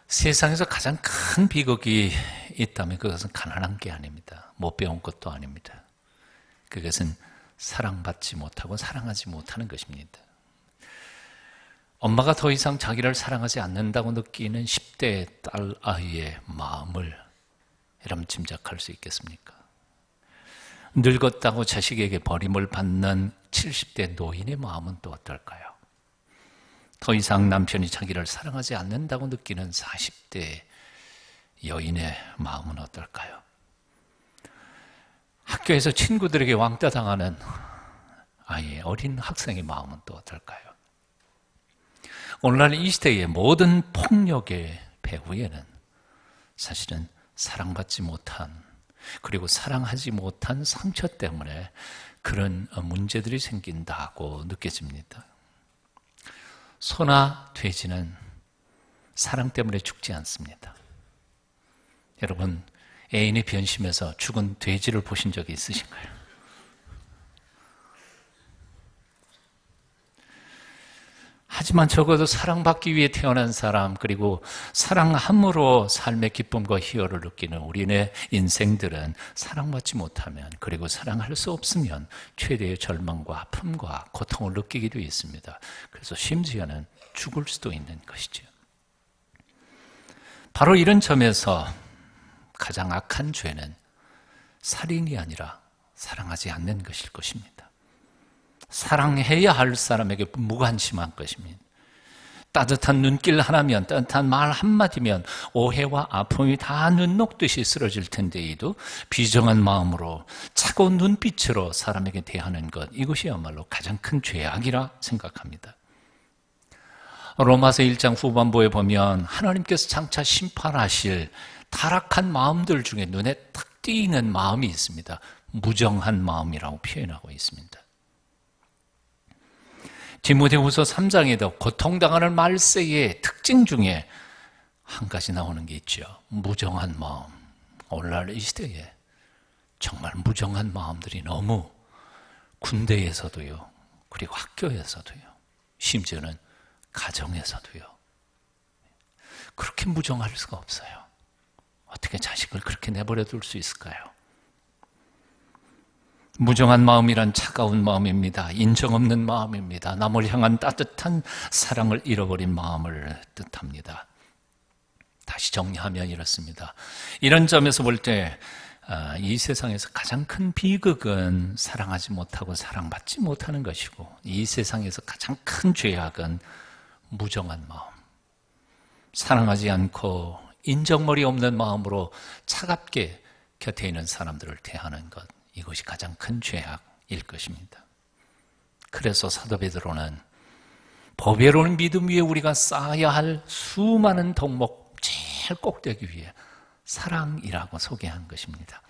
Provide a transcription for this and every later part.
세상에서 가장 큰 비극이 있다면 그것은 가난한 게 아닙니다. 못 배운 것도 아닙니다. 그것은 사랑받지 못하고 사랑하지 못하는 것입니다. 엄마가 더 이상 자기를 사랑하지 않는다고 느끼는 10대 딸 아이의 마음을 여러분 짐작할 수 있겠습니까? 늙었다고 자식에게 버림을 받는 70대 노인의 마음은 또 어떨까요? 더 이상 남편이 자기를 사랑하지 않는다고 느끼는 40대 여인의 마음은 어떨까요? 학교에서 친구들에게 왕따 당하는 아이의 어린 학생의 마음은 또 어떨까요? 오늘날 이 시대의 모든 폭력의 배후에는 사실은 사랑받지 못한, 그리고 사랑하지 못한 상처 때문에 그런 문제들이 생긴다고 느껴집니다. 소나 돼지는 사랑 때문에 죽지 않습니다. 여러분, 애인이 변심해서 죽은 돼지를 보신 적이 있으신가요? 하지만 적어도 사랑받기 위해 태어난 사람, 그리고 사랑함으로 삶의 기쁨과 희열을 느끼는 우리네 인생들은 사랑받지 못하면, 그리고 사랑할 수 없으면 최대의 절망과 아픔과 고통을 느끼게 되어 있습니다. 그래서 심지어는 죽을 수도 있는 것이죠. 바로 이런 점에서 가장 악한 죄는 살인이 아니라 사랑하지 않는 것일 것입니다. 사랑해야 할 사람에게 무관심한 것입니다. 따뜻한 눈길 하나면, 따뜻한 말 한마디면 오해와 아픔이 다 눈 녹듯이 쓰러질 텐데에도 비정한 마음으로 차가운 눈빛으로 사람에게 대하는 것, 이것이야말로 가장 큰 죄악이라 생각합니다. 로마서 1장 후반부에 보면 하나님께서 장차 심판하실 타락한 마음들 중에 눈에 탁 띄는 마음이 있습니다. 무정한 마음이라고 표현하고 있습니다. 디모데후서 3장에도 고통당하는 말세의 특징 중에 한 가지 나오는 게 있죠. 무정한 마음. 오늘날 이 시대에 정말 무정한 마음들이 너무 군대에서도요, 그리고 학교에서도요, 심지어는 가정에서도요, 그렇게 무정할 수가 없어요. 어떻게 자식을 그렇게 내버려 둘 수 있을까요? 무정한 마음이란 차가운 마음입니다. 인정 없는 마음입니다. 남을 향한 따뜻한 사랑을 잃어버린 마음을 뜻합니다. 다시 정리하면 이렇습니다. 이런 점에서 볼 때 이 세상에서 가장 큰 비극은 사랑하지 못하고 사랑받지 못하는 것이고, 이 세상에서 가장 큰 죄악은 무정한 마음, 사랑하지 않고 인정머리 없는 마음으로 차갑게 곁에 있는 사람들을 대하는 것, 이것이 가장 큰 죄악일 것입니다. 그래서 사도 베드로는 보배로운 믿음 위에 우리가 쌓아야 할 수많은 덕목 제일 꼭대기 위에 사랑이라고 소개한 것입니다.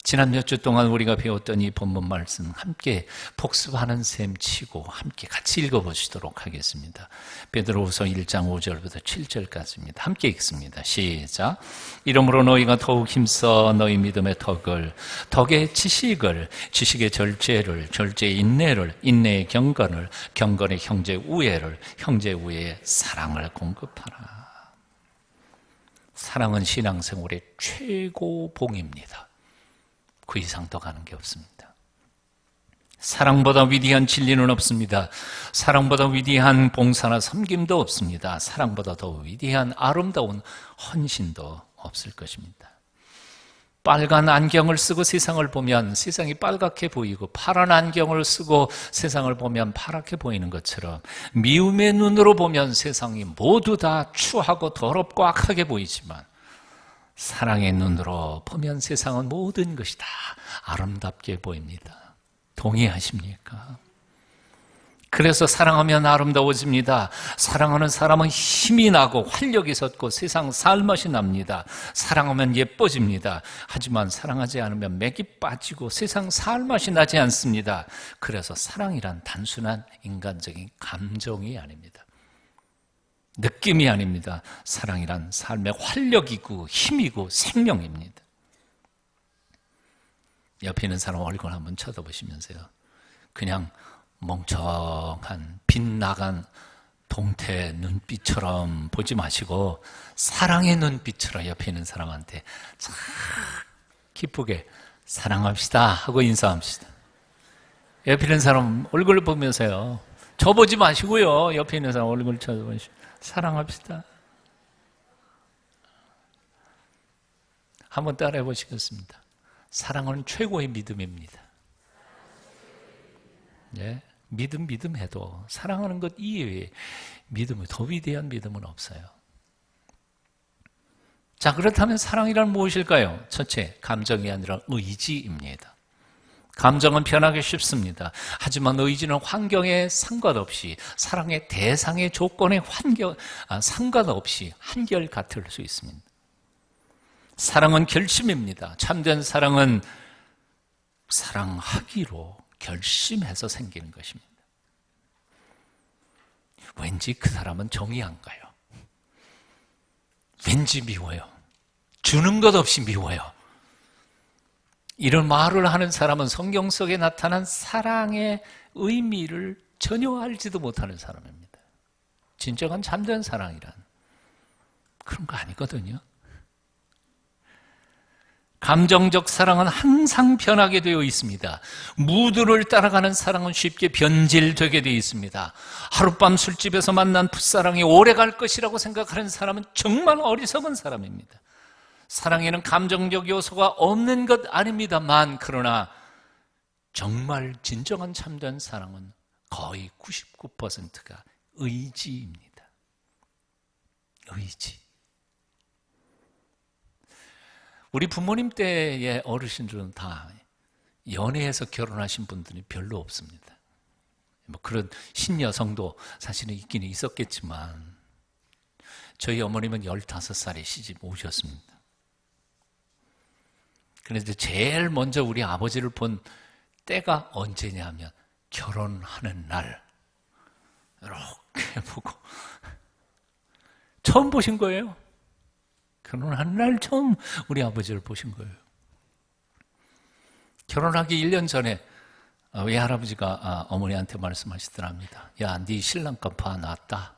지난 몇 주 동안 우리가 배웠던 이 본문 말씀 함께 복습하는 셈 치고 함께 같이 읽어보시도록 하겠습니다. 베드로후서 1장 5절부터 7절까지입니다. 함께 읽습니다. 시작. 이러므로 너희가 더욱 힘써 너희 믿음의 덕을, 덕의 지식을, 지식의 절제를, 절제의 인내를, 인내의 경건을, 경건의 형제 우애를, 형제 우애의 사랑을 공급하라. 사랑은 신앙생활의 최고봉입니다. 그 이상 더 가는 게 없습니다. 사랑보다 위대한 진리는 없습니다. 사랑보다 위대한 봉사나 섬김도 없습니다. 사랑보다 더 위대한 아름다운 헌신도 없을 것입니다. 빨간 안경을 쓰고 세상을 보면 세상이 빨갛게 보이고, 파란 안경을 쓰고 세상을 보면 파랗게 보이는 것처럼 미움의 눈으로 보면 세상이 모두 다 추하고 더럽고 악하게 보이지만, 사랑의 눈으로 보면 세상은 모든 것이 다 아름답게 보입니다. 동의하십니까? 그래서 사랑하면 아름다워집니다. 사랑하는 사람은 힘이 나고 활력이 솟고 세상 살맛이 납니다. 사랑하면 예뻐집니다. 하지만 사랑하지 않으면 맥이 빠지고 세상 살맛이 나지 않습니다. 그래서 사랑이란 단순한 인간적인 감정이 아닙니다. 느낌이 아닙니다. 사랑이란 삶의 활력이고 힘이고 생명입니다. 옆에 있는 사람 얼굴 한번 쳐다보시면서요, 그냥 멍청한 빗나간 동태 눈빛처럼 보지 마시고 사랑의 눈빛처럼 옆에 있는 사람한테 참 기쁘게 사랑합시다 하고 인사합시다. 옆에 있는 사람 얼굴을 보면서요. 저 보지 마시고요. 옆에 있는 사람 얼굴 쳐다보시고 사랑합시다. 한번 따라해 보시겠습니다. 사랑은 최고의 믿음입니다. 예? 믿음 해도 사랑하는 것 이외에 믿음은 더 위대한 믿음은 없어요. 자, 그렇다면 사랑이란 무엇일까요? 첫째, 감정이 아니라 의지입니다. 감정은 변하기 쉽습니다. 하지만 의지는 환경에 상관없이, 사랑의 대상의 조건에 상관없이 한결같을 수 있습니다. 사랑은 결심입니다. 참된 사랑은 사랑하기로 결심해서 생기는 것입니다. 왠지 그 사람은 정이 안 가요. 왠지 미워요. 주는 것 없이 미워요. 이런 말을 하는 사람은 성경 속에 나타난 사랑의 의미를 전혀 알지도 못하는 사람입니다. 진정한 참된 사랑이란 그런 거 아니거든요. 감정적 사랑은 항상 변하게 되어 있습니다. 무드를 따라가는 사랑은 쉽게 변질되게 되어 있습니다. 하룻밤 술집에서 만난 풋사랑이 오래갈 것이라고 생각하는 사람은 정말 어리석은 사람입니다. 사랑에는 감정적 요소가 없는 것 아닙니다만, 그러나 정말 진정한 참된 사랑은 거의 99%가 의지입니다. 의지. 우리 부모님 때의 어르신들은 다 연애해서 결혼하신 분들이 별로 없습니다. 뭐 그런 신여성도 사실은 있기는 있었겠지만, 저희 어머님은 15살에 시집 오셨습니다. 그런데 제일 먼저 우리 아버지를 본 때가 언제냐면 결혼하는 날 이렇게 보고 처음 보신 거예요. 결혼하는 날 처음 우리 아버지를 보신 거예요. 결혼하기 1년 전에 외할아버지가 어머니한테 말씀하시더랍니다. 야, 네 신랑감 봐놨다.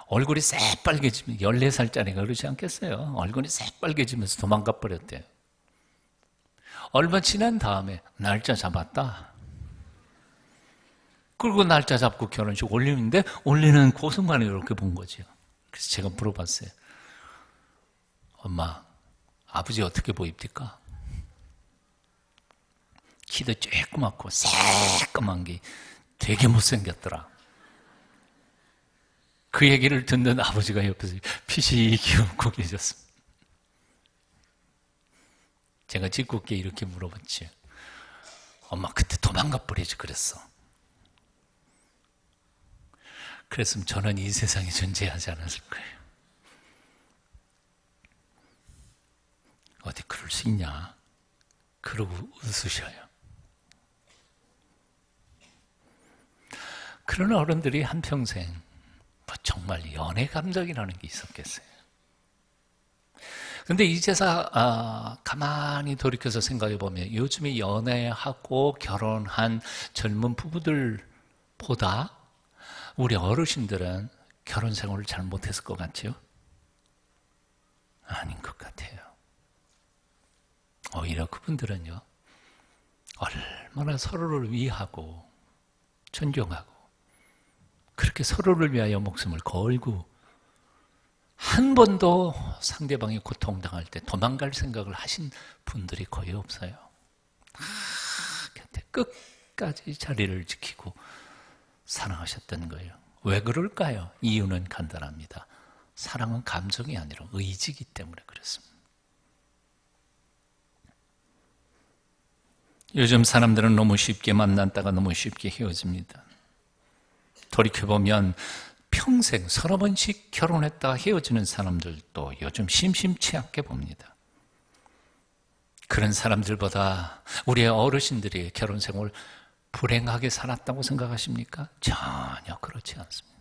얼굴이 새빨개지면 14살짜리가 그러지 않겠어요? 얼굴이 새빨개지면서 도망가 버렸대요. 얼마 지난 다음에 날짜 잡았다. 그리고 날짜 잡고 결혼식 올리는데 올리는 그 순간에 이렇게 본 거죠. 그래서 제가 물어봤어요. 엄마, 아버지 어떻게 보입니까? 키도 쬐끄맣고 새까만 게 되게 못생겼더라. 그 얘기를 듣는 아버지가 옆에서 피식이 웃고 계셨습니다. 제가 짓궂게 이렇게 물어봤지. 엄마, 그때 도망가 버리지 그랬어. 그랬으면 저는 이 세상에 존재하지 않았을 거예요. 어디 그럴 수 있냐? 그러고 웃으셔요. 그런 어른들이 한평생 정말 연애 감정이라는 게 있었겠어요. 그런데 이제서 가만히 돌이켜서 생각해 보면 요즘에 연애하고 결혼한 젊은 부부들보다 우리 어르신들은 결혼 생활을 잘 못했을 것 같죠? 아닌 것 같아요. 오히려 그분들은요, 얼마나 서로를 위하고 존경하고 그렇게 서로를 위하여 목숨을 걸고 한 번도 상대방이 고통당할 때 도망갈 생각을 하신 분들이 거의 없어요. 곁에 끝까지 자리를 지키고 사랑하셨던 거예요. 왜 그럴까요? 이유는 간단합니다. 사랑은 감정이 아니라 의지이기 때문에 그렇습니다. 요즘 사람들은 너무 쉽게 만났다가 너무 쉽게 헤어집니다. 돌이켜보면 평생 서너 번씩 결혼했다가 헤어지는 사람들도 요즘 심심치 않게 봅니다. 그런 사람들보다 우리의 어르신들이 결혼 생활을 불행하게 살았다고 생각하십니까? 전혀 그렇지 않습니다.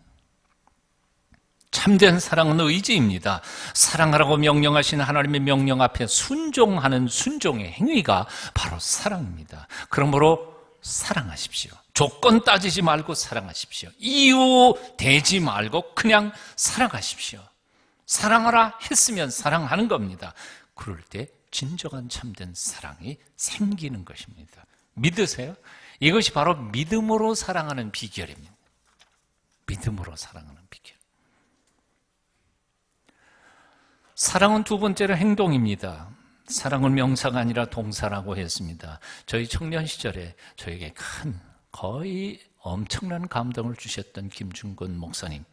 참된 사랑은 의지입니다. 사랑하라고 명령하신 하나님의 명령 앞에 순종하는 순종의 행위가 바로 사랑입니다. 그러므로 사랑하십시오. 조건 따지지 말고 사랑하십시오. 이유 대지 말고 그냥 사랑하십시오. 사랑하라 했으면 사랑하는 겁니다. 그럴 때 진정한 참된 사랑이 생기는 것입니다. 믿으세요? 이것이 바로 믿음으로 사랑하는 비결입니다. 믿음으로 사랑하는 비결. 사랑은 두 번째로 행동입니다. 사랑은 명사가 아니라 동사라고 했습니다. 저희 청년 시절에 저에게 거의 엄청난 감동을 주셨던 김중근 목사님,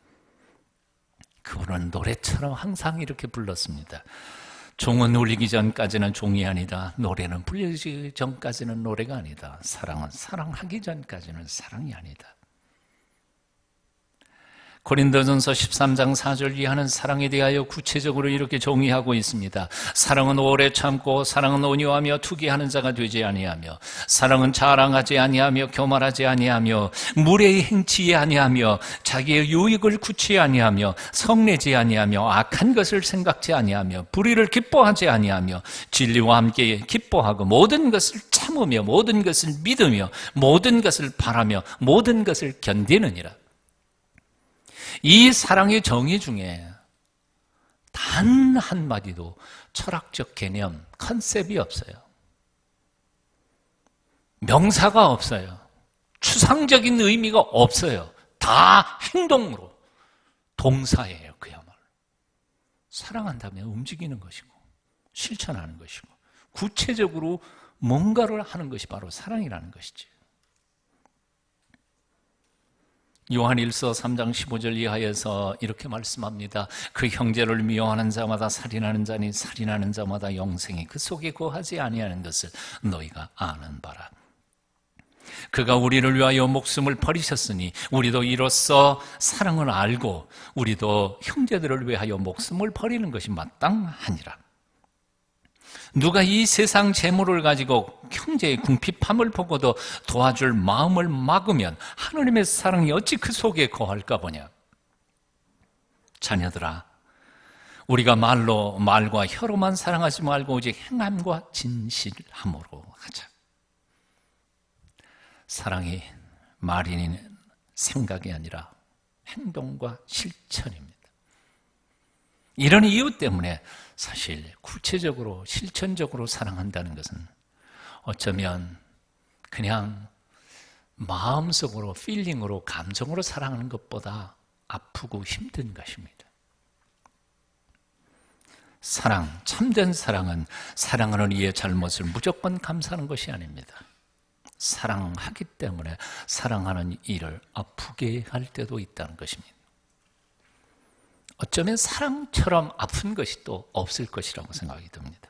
그분은 노래처럼 항상 이렇게 불렀습니다. 종은 울리기 전까지는 종이 아니다. 노래는 불리기 전까지는 노래가 아니다. 사랑은 사랑하기 전까지는 사랑이 아니다. 고린도전서 13장 4절 이하는 사랑에 대하여 구체적으로 이렇게 정의하고 있습니다. 사랑은 오래 참고 사랑은 온유하며 투기하는 자가 되지 아니하며 사랑은 자랑하지 아니하며 교만하지 아니하며 무례히 행치 아니하며 자기의 유익을 구치 아니하며 성내지 아니하며 악한 것을 생각지 아니하며 불의를 기뻐하지 아니하며 진리와 함께 기뻐하고 모든 것을 참으며 모든 것을 믿으며 모든 것을 바라며 모든 것을 견디느니라. 이 사랑의 정의 중에 단 한마디도 철학적 개념, 컨셉이 없어요. 명사가 없어요. 추상적인 의미가 없어요. 다 행동으로, 동사예요. 그야말로 사랑한다면 움직이는 것이고 실천하는 것이고 구체적으로 뭔가를 하는 것이 바로 사랑이라는 것이지. 요한일서 3장 15절 이하에서 이렇게 말씀합니다. 그 형제를 미워하는 자마다 살인하는 자니 살인하는 자마다 영생이 그 속에 거하지 아니하는 것을 너희가 아는 바라. 그가 우리를 위하여 목숨을 버리셨으니 우리도 이로써 사랑을 알고 우리도 형제들을 위하여 목숨을 버리는 것이 마땅하니라. 누가 이 세상 재물을 가지고 형제의 궁핍함을 보고도 도와줄 마음을 막으면 하나님의 사랑이 어찌 그 속에 거할까 보냐. 자녀들아, 우리가 말과 혀로만 사랑하지 말고 오직 행함과 진실함으로 하자. 사랑이 말이 생각이 아니라 행동과 실천입니다. 이런 이유 때문에 사실 구체적으로 실천적으로 사랑한다는 것은 어쩌면 그냥 마음속으로 필링으로 감정으로 사랑하는 것보다 아프고 힘든 것입니다. 사랑, 참된 사랑은 사랑하는 이의 잘못을 무조건 감사하는 것이 아닙니다. 사랑하기 때문에 사랑하는 이를 아프게 할 때도 있다는 것입니다. 어쩌면 사랑처럼 아픈 것이 또 없을 것이라고 생각이 듭니다.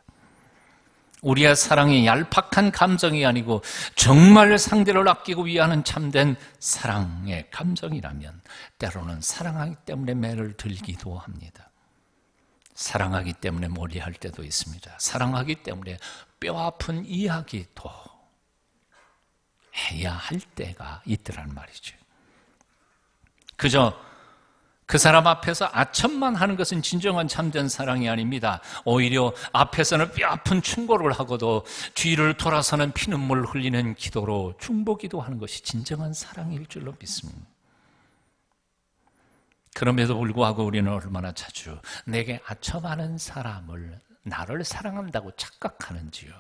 우리의 사랑이 얄팍한 감정이 아니고 정말 상대를 아끼고 위하는 참된 사랑의 감정이라면 때로는 사랑하기 때문에 매를 들기도 합니다. 사랑하기 때문에 몰이할 때도 있습니다. 사랑하기 때문에 뼈아픈 이야기도 해야 할 때가 있더란 말이죠. 그저 그 사람 앞에서 아첨만 하는 것은 진정한 참된 사랑이 아닙니다. 오히려 앞에서는 뼈아픈 충고를 하고도 뒤를 돌아서는 피눈물 흘리는 기도로 중보기도 하는 것이 진정한 사랑일 줄로 믿습니다. 그럼에도 불구하고 우리는 얼마나 자주 내게 아첨하는 사람을 나를 사랑한다고 착각하는지요.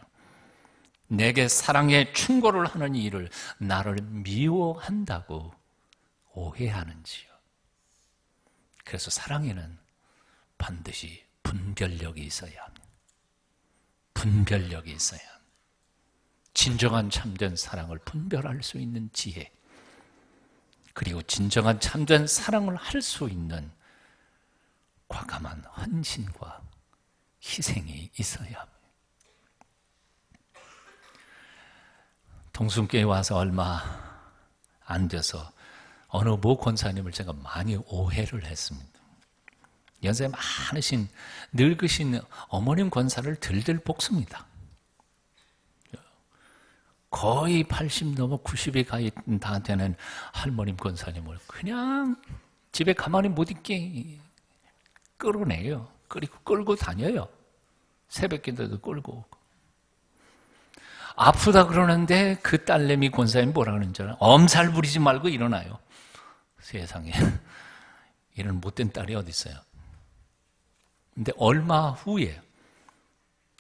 내게 사랑의 충고를 하는 이를 나를 미워한다고 오해하는지요. 그래서 사랑에는 반드시 분별력이 있어야 합니다. 분별력이 있어야 합니다. 진정한 참된 사랑을 분별할 수 있는 지혜, 그리고 진정한 참된 사랑을 할 수 있는 과감한 헌신과 희생이 있어야 합니다. 동순교회 와서 얼마 안 돼서 어느 모 권사님을 제가 많이 오해를 했습니다. 연세 많으신 늙으신 어머님 권사를 들들 볶습니다. 거의 80 넘어 90이 가까이 다 되는 할머님 권사님을 그냥 집에 가만히 못 있게 끌어내요. 그리고 끌고 다녀요. 새벽기도도 끌고 오고. 아프다 그러는데 그 딸내미 권사님이 뭐라 그러는 줄 알아요? 엄살 부리지 말고 일어나요. 세상에 이런 못된 딸이 어디 있어요? 근데 얼마 후에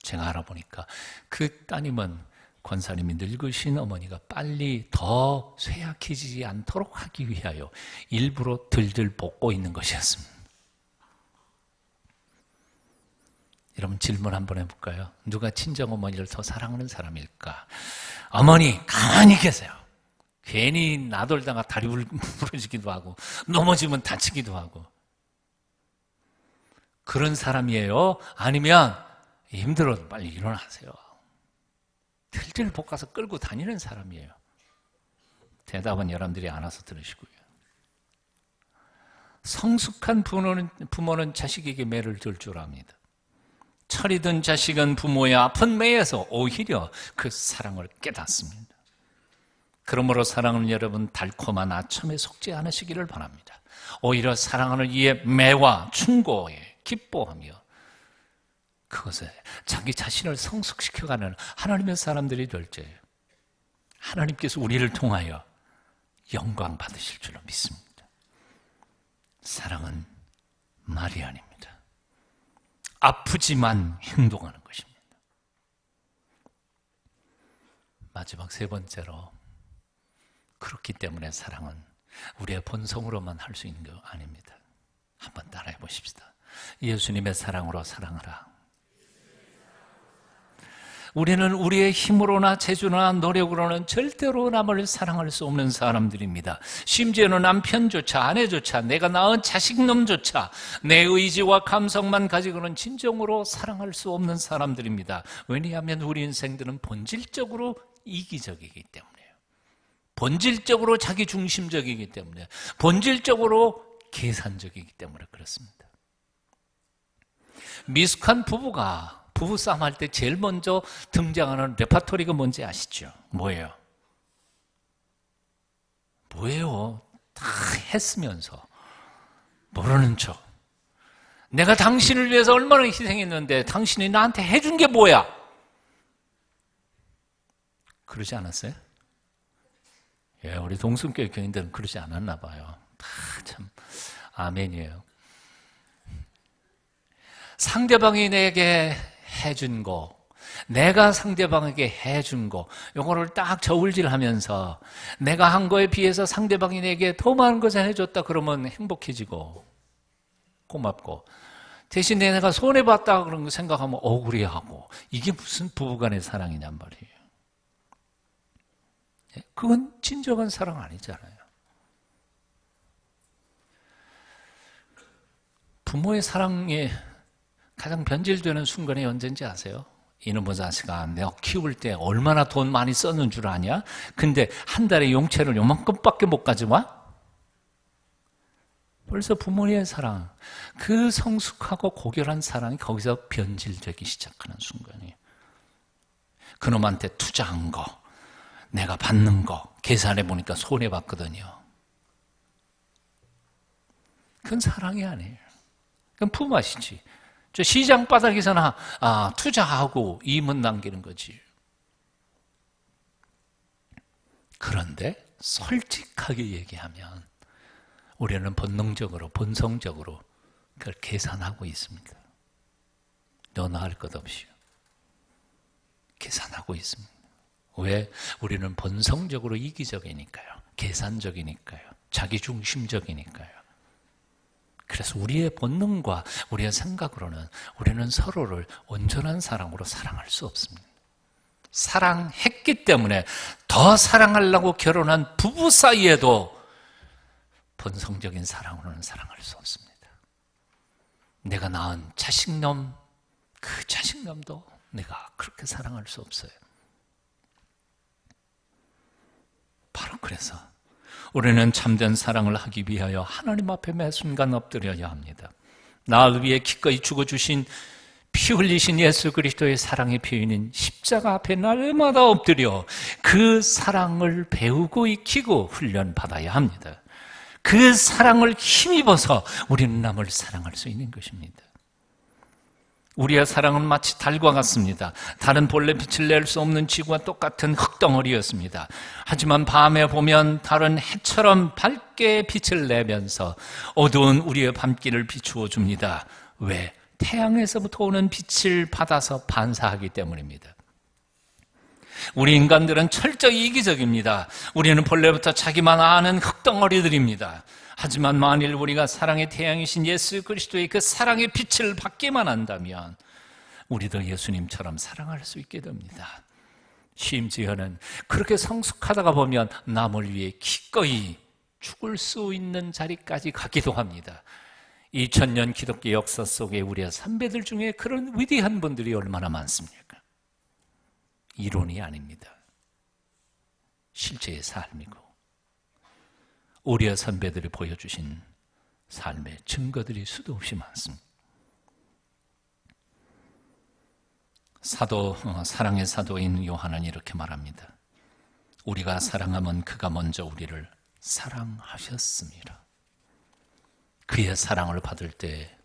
제가 알아보니까 그 따님은 권사님이 늙으신 어머니가 빨리 더 쇠약해지지 않도록 하기 위하여 일부러 들들 볶고 있는 것이었습니다. 여러분 질문 한번 해볼까요? 누가 친정어머니를 더 사랑하는 사람일까? 어머니 가만히 계세요. 괜히 나돌다가 다리 부러지기도 하고 넘어지면 다치기도 하고 그런 사람이에요? 아니면 힘들어도 빨리 일어나세요. 들들 볶아서 끌고 다니는 사람이에요. 대답은 여러분들이 알아서 들으시고요. 성숙한 부모는 자식에게 매를 들 줄 압니다. 철이 든 자식은 부모의 아픈 매에서 오히려 그 사랑을 깨닫습니다. 그러므로 사랑하는 여러분, 달콤한 아첨에 속지 않으시기를 바랍니다. 오히려 사랑하는 이의 매와 충고에 기뻐하며 그것에 자기 자신을 성숙시켜가는 하나님의 사람들이 될 때 하나님께서 우리를 통하여 영광 받으실 줄로 믿습니다. 사랑은 말이 아닙니다. 아프지만 행동하는 것입니다. 마지막 세 번째로, 그렇기 때문에 사랑은 우리의 본성으로만 할 수 있는 거 아닙니다. 한번 따라해 보십시다. 예수님의 사랑으로 사랑하라. 우리는 우리의 힘으로나 재주나 노력으로는 절대로 남을 사랑할 수 없는 사람들입니다. 심지어는 남편조차 아내조차 내가 낳은 자식놈조차 내 의지와 감성만 가지고는 진정으로 사랑할 수 없는 사람들입니다. 왜냐하면 우리 인생들은 본질적으로 이기적이기 때문에요. 본질적으로 자기중심적이기 때문에, 본질적으로 계산적이기 때문에 그렇습니다. 미숙한 부부가 부부싸움 할 때 제일 먼저 등장하는 레퍼토리가 뭔지 아시죠? 뭐예요? 다 했으면서 모르는 척. 내가 당신을 위해서 얼마나 희생했는데 당신이 나한테 해준 게 뭐야? 그러지 않았어요? 예, 우리 동순교회 교인들은 그러지 않았나 봐요. 참 아멘이에요. 상대방이 내게 해준 거, 내가 상대방에게 해준 거, 요거를 딱 저울질하면서 내가 한 거에 비해서 상대방이 내게 더 많은 것을 해줬다 그러면 행복해지고 고맙고, 대신에 내가 손해봤다 그런 거 생각하면 억울해하고, 이게 무슨 부부간의 사랑이냔 말이에요. 그건 진정한 사랑 아니잖아요. 부모의 사랑에 가장 변질되는 순간이 언제인지 아세요? 이놈의 자식아, 내가 키울 때 얼마나 돈 많이 썼는 줄 아냐? 근데 한 달에 용돈을 요만큼밖에 못 가져와? 벌써 부모의 사랑, 그 성숙하고 고결한 사랑이 거기서 변질되기 시작하는 순간이에요. 그놈한테 투자한 거, 내가 받는 거 계산해 보니까 손해봤거든요. 그건 사랑이 아니에요. 그건 품앗이지. 저 시장 바닥에서나 투자하고 이익만 남기는 거지. 그런데 솔직하게 얘기하면 우리는 본능적으로, 본성적으로 그걸 계산하고 있습니다. 너나 할 것 없이 계산하고 있습니다. 왜? 우리는 본성적으로 이기적이니까요. 계산적이니까요. 자기중심적이니까요. 그래서 우리의 본능과 우리의 생각으로는 우리는 서로를 온전한 사랑으로 사랑할 수 없습니다. 사랑했기 때문에 더 사랑하려고 결혼한 부부 사이에도 본성적인 사랑으로는 사랑할 수 없습니다. 내가 낳은 자식놈, 그 자식놈도 내가 그렇게 사랑할 수 없어요. 바로 그래서 우리는 참된 사랑을 하기 위하여 하나님 앞에 매 순간 엎드려야 합니다. 나를 위해 기꺼이 죽어주신, 피 흘리신 예수 그리스도의 사랑의 표현인 십자가 앞에 날마다 엎드려 그 사랑을 배우고 익히고 훈련받아야 합니다. 그 사랑을 힘입어서 우리는 남을 사랑할 수 있는 것입니다. 우리의 사랑은 마치 달과 같습니다. 달은 본래 빛을 낼 수 없는 지구와 똑같은 흙덩어리였습니다. 하지만 밤에 보면 달은 해처럼 밝게 빛을 내면서 어두운 우리의 밤길을 비추어 줍니다. 왜? 태양에서부터 오는 빛을 받아서 반사하기 때문입니다. 우리 인간들은 철저히 이기적입니다. 우리는 본래부터 자기만 아는 흙덩어리들입니다. 하지만 만일 우리가 사랑의 태양이신 예수 그리스도의 그 사랑의 빛을 받기만 한다면 우리도 예수님처럼 사랑할 수 있게 됩니다. 심지어는 그렇게 성숙하다가 보면 남을 위해 기꺼이 죽을 수 있는 자리까지 가기도 합니다. 2000년 기독교 역사 속에 우리의 선배들 중에 그런 위대한 분들이 얼마나 많습니까? 이론이 아닙니다. 실제의 삶이고 우리의 선배들이 보여주신 삶의 증거들이 수도 없이 많습니다. 사랑의 사도인 요한은 이렇게 말합니다. 우리가 사랑하면 그가 먼저 우리를 사랑하셨습니다. 그의 사랑을 받을 때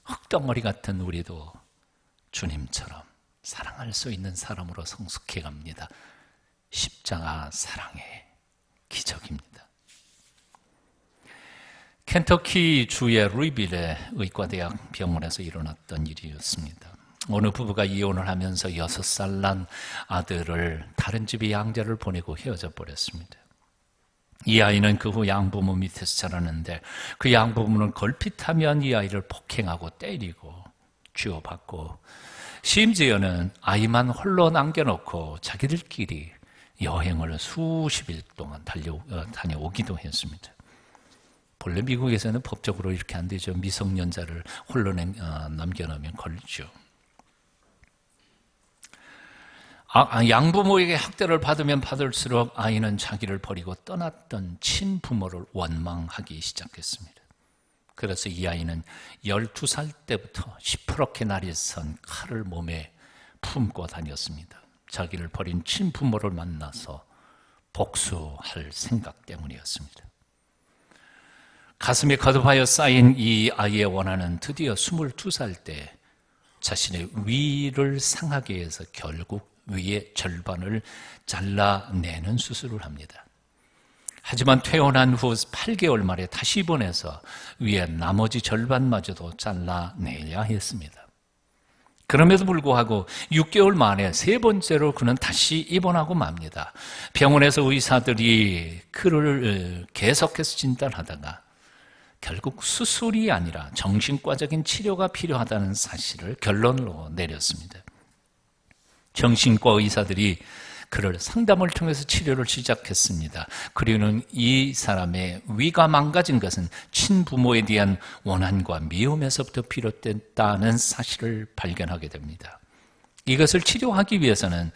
흙덩어리 같은 우리도 주님처럼 사랑할 수 있는 사람으로 성숙해 갑니다. 십자가 사랑의 기적입니다. 켄터키 주의 루이빌의 의과대학 병원에서 일어났던 일이었습니다. 어느 부부가 이혼을 하면서 6살 난 아들을 다른 집에 양자를 보내고 헤어져 버렸습니다. 이 아이는 그 후 양부모 밑에서 자랐는데 그 양부모는 걸핏하면 이 아이를 폭행하고 때리고 쥐어받고 심지어는 아이만 홀로 남겨놓고 자기들끼리 여행을 수십일 동안 다녀오기도 했습니다. 본래 미국에서는 법적으로 이렇게 안 되죠. 미성년자를 홀로 남겨놓으면 걸리죠. 양부모에게 학대를 받으면 받을수록 아이는 자기를 버리고 떠났던 친부모를 원망하기 시작했습니다. 그래서 이 아이는 12살 때부터 시퍼렇게 날이 선 칼을 몸에 품고 다녔습니다. 자기를 버린 친부모를 만나서 복수할 생각 때문이었습니다. 가슴에 거듭하여 쌓인 이 아이의 원한은 드디어 22살 때 자신의 위를 상하게 해서 결국 위의 절반을 잘라내는 수술을 합니다. 하지만 퇴원한 후 8개월 만에 다시 입원해서 위의 나머지 절반마저도 잘라내야 했습니다. 그럼에도 불구하고 6개월 만에 3번째로 그는 다시 입원하고 맙니다. 병원에서 의사들이 그를 계속해서 진단하다가 결국 수술이 아니라 정신과적인 치료가 필요하다는 사실을 결론으로 내렸습니다. 정신과 의사들이 그를 상담을 통해서 치료를 시작했습니다. 그리고는 이 사람의 위가 망가진 것은 친부모에 대한 원한과 미움에서부터 비롯됐다는 사실을 발견하게 됩니다. 이것을 치료하기 위해서는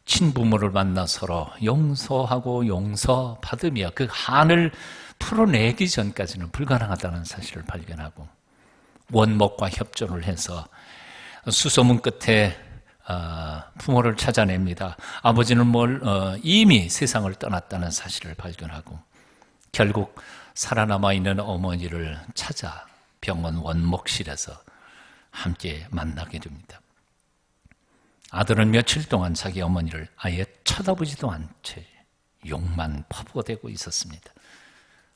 친부모를 만나 서로 용서하고 용서받으며 그 한을 풀어내기 전까지는 불가능하다는 사실을 발견하고 원목과 협조를 해서 수소문 끝에 부모를 찾아냅니다. 아버지는 이미 세상을 떠났다는 사실을 발견하고 결국 살아남아 있는 어머니를 찾아 병원 원목실에서 함께 만나게 됩니다. 아들은 며칠 동안 자기 어머니를 아예 쳐다보지도 않은 채 욕만 퍼부어대고 있었습니다.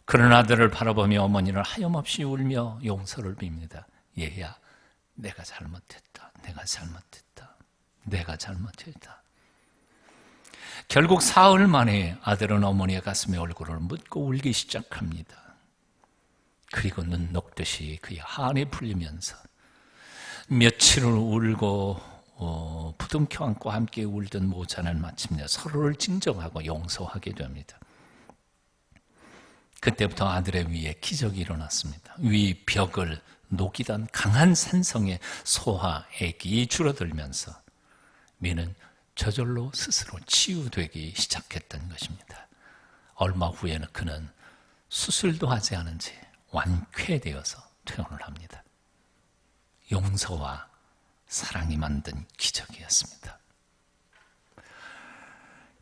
그런 아들을 바라보며 어머니는 하염없이 울며 용서를 빕니다. 얘야, 내가 잘못했다. 내가 잘못했다. 결국 사흘 만에 아들은 어머니의 가슴에 얼굴을 묻고 울기 시작합니다. 그리고 눈 녹듯이 그의 한이 풀리면서 며칠을 울고 부둥켜 안고 함께 울던 모자는 마침내 서로를 진정하고 용서하게 됩니다. 그때부터 아들의 위에 기적이 일어났습니다. 위 벽을 녹이던 강한 산성의 소화액이 줄어들면서 위는 저절로 스스로 치유되기 시작했던 것입니다. 얼마 후에는 그는 수술도 하지 않은 채 완쾌되어서 퇴원을 합니다. 용서와 사랑이 만든 기적이었습니다.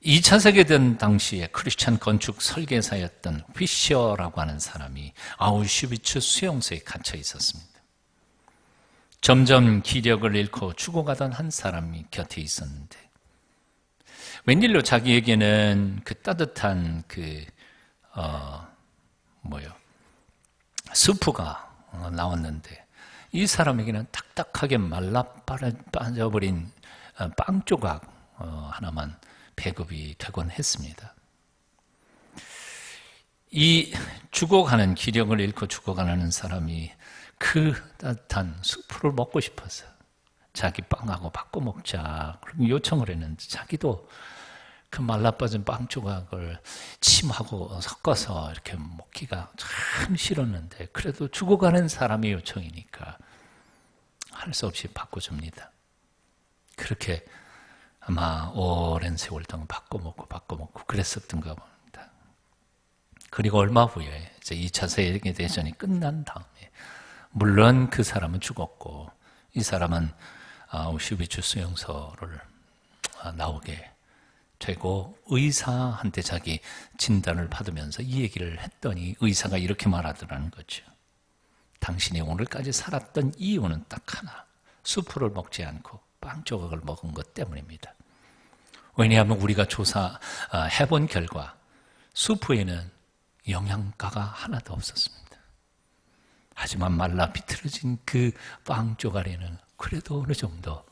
2차 세계대전 당시에 크리스찬 건축 설계사였던 휘셔라고 하는 사람이 아우슈비츠 수용소에 갇혀 있었습니다. 점점 기력을 잃고 죽어가던 한 사람이 곁에 있었는데 웬일로 자기에게는 그 따뜻한 수프가 나왔는데 이 사람에게는 딱딱하게 말라 빠져버린 빵 조각 하나만 배급이 되곤 했습니다. 이 죽어가는 기력을 잃고 죽어가는 사람이 그 따뜻한 수프를 먹고 싶어서 자기 빵하고 바꿔 먹자 그렇게 요청을 했는데 자기도 그 말라빠진 빵 조각을 침하고 섞어서 이렇게 먹기가 참 싫었는데 그래도 죽어가는 사람의 요청이니까 할 수 없이 바꿔줍니다. 그렇게 아마 오랜 세월 동안 바꿔 먹고 그랬었던가 봅니다. 그리고 얼마 후에 이제 2차 세계대전이 끝난 다음에 물론 그 사람은 죽었고 이 사람은 아우슈비츠 수용소를 나오게 되고 의사한테 자기 진단을 받으면서 이 얘기를 했더니 의사가 이렇게 말하더라는 거죠. 당신이 오늘까지 살았던 이유는 딱 하나, 수프를 먹지 않고 빵 조각을 먹은 것 때문입니다. 왜냐하면 우리가 조사해본 결과 수프에는 영양가가 하나도 없었습니다. 하지만 말라 비틀어진 그 빵 조각에는 그래도 어느 정도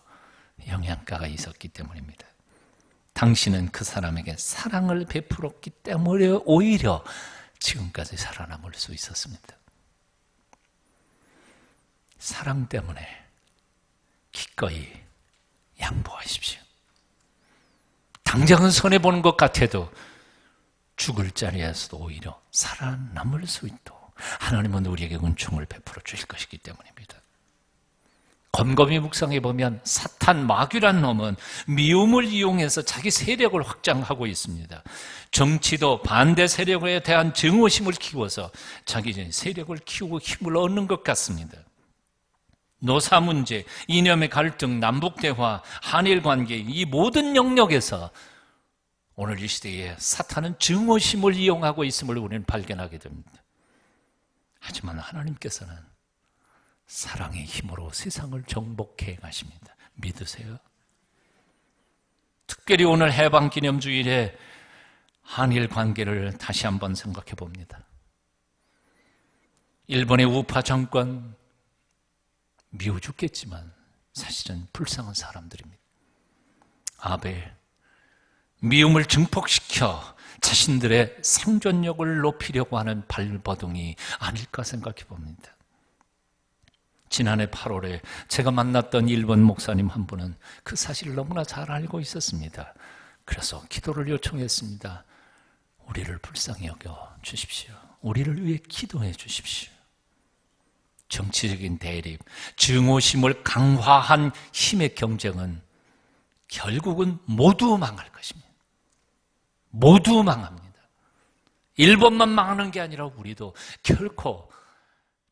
영양가가 있었기 때문입니다. 당신은 그 사람에게 사랑을 베풀었기 때문에 오히려 지금까지 살아남을 수 있었습니다. 사랑 때문에 기꺼이 양보하십시오. 당장은 손해보는 것 같아도 죽을 자리에서도 오히려 살아남을 수 있도록 하나님은 우리에게 은총을 베풀어 주실 것이기 때문입니다. 곰곰이 묵상해 보면 사탄 마귀란 놈은 미움을 이용해서 자기 세력을 확장하고 있습니다. 정치도 반대 세력에 대한 증오심을 키워서 자기 세력을 키우고 힘을 얻는 것 같습니다. 노사 문제, 이념의 갈등, 남북대화, 한일 관계 이 모든 영역에서 오늘 이 시대에 사탄은 증오심을 이용하고 있음을 우리는 발견하게 됩니다. 하지만 하나님께서는 사랑의 힘으로 세상을 정복해 가십니다. 믿으세요? 특별히 오늘 해방기념주일에 한일 관계를 다시 한번 생각해 봅니다. 일본의 우파 정권 미워 죽겠지만 사실은 불쌍한 사람들입니다. 아베 미움을 증폭시켜 자신들의 생존력을 높이려고 하는 발버둥이 아닐까 생각해 봅니다. 지난해 8월에 제가 만났던 일본 목사님 한 분은 그 사실을 너무나 잘 알고 있었습니다. 그래서 기도를 요청했습니다. 우리를 불쌍히 여겨 주십시오. 우리를 위해 기도해 주십시오. 정치적인 대립, 증오심을 강화한 힘의 경쟁은 결국은 모두 망할 것입니다. 모두 망합니다. 일본만 망하는 게 아니라 우리도 결코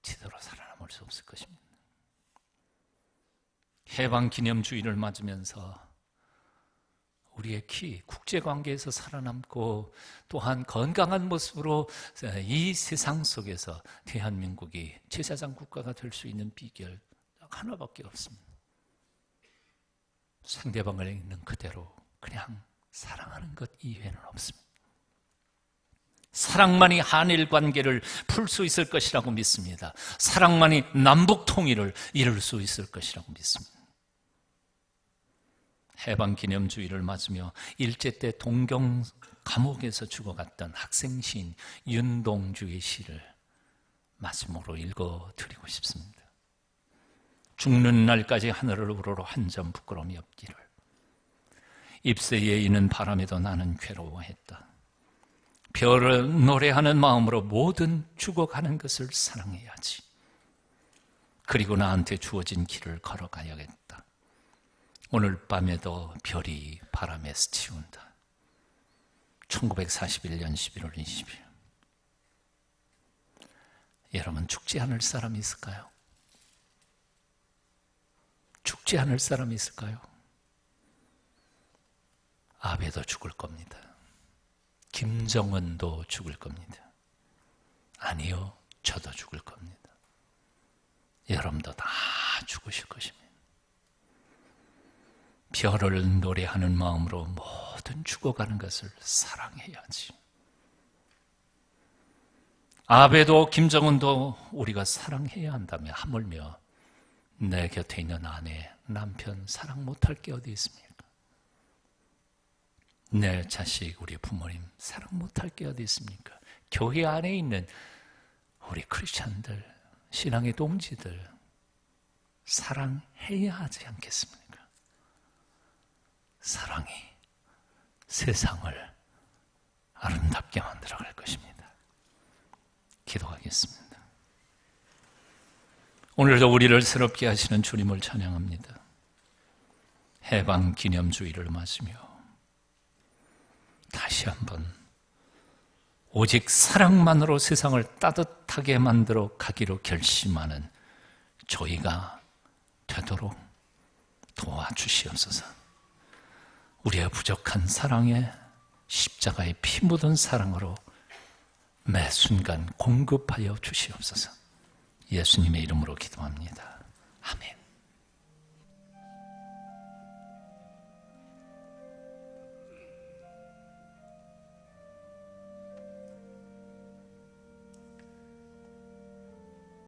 제대로 살아남을 수 없을 것입니다. 해방기념주의를 맞으면서 우리의 국제관계에서 살아남고 또한 건강한 모습으로 이 세상 속에서 대한민국이 제사장 국가가 될 수 있는 비결 하나밖에 없습니다. 상대방을 있는 그대로 그냥 사랑하는 것 이외에는 없습니다. 사랑만이 한일 관계를 풀 수 있을 것이라고 믿습니다. 사랑만이 남북 통일을 이룰 수 있을 것이라고 믿습니다. 해방기념주의를 맞으며 일제 때 동경 감옥에서 죽어갔던 학생 시인 윤동주의 시를 마지막으로 읽어드리고 싶습니다. 죽는 날까지 하늘을 우러러 한 점 부끄러움이 없기를. 잎새에 이는 바람에도 나는 괴로워했다. 별을 노래하는 마음으로 모든 죽어가는 것을 사랑해야지. 그리고 나한테 주어진 길을 걸어가야겠다. 오늘 밤에도 별이 바람에 스치운다. 1941년 11월 20일. 여러분 죽지 않을 사람이 있을까요? 죽지 않을 사람이 있을까요? 아베도 죽을 겁니다. 김정은도 죽을 겁니다. 아니요, 저도 죽을 겁니다. 여러분도 다 죽으실 것입니다. 별을 노래하는 마음으로 모든 죽어가는 것을 사랑해야지. 아베도 김정은도 우리가 사랑해야 한다면 하물며 내 곁에 있는 아내, 남편 사랑 못할 게 어디 있습니까? 내 자식, 우리 부모님 사랑 못할 게 어디 있습니까? 교회 안에 있는 우리 크리스찬들, 신앙의 동지들 사랑해야 하지 않겠습니까? 사랑이 세상을 아름답게 만들어갈 것입니다. 기도하겠습니다. 오늘도 우리를 새롭게 하시는 주님을 찬양합니다. 해방 기념주의를 맞으며 다시 한번 오직 사랑만으로 세상을 따뜻하게 만들어 가기로 결심하는 저희가 되도록 도와주시옵소서. 우리의 부족한 사랑에 십자가의 피 묻은 사랑으로 매 순간 공급하여 주시옵소서. 예수님의 이름으로 기도합니다.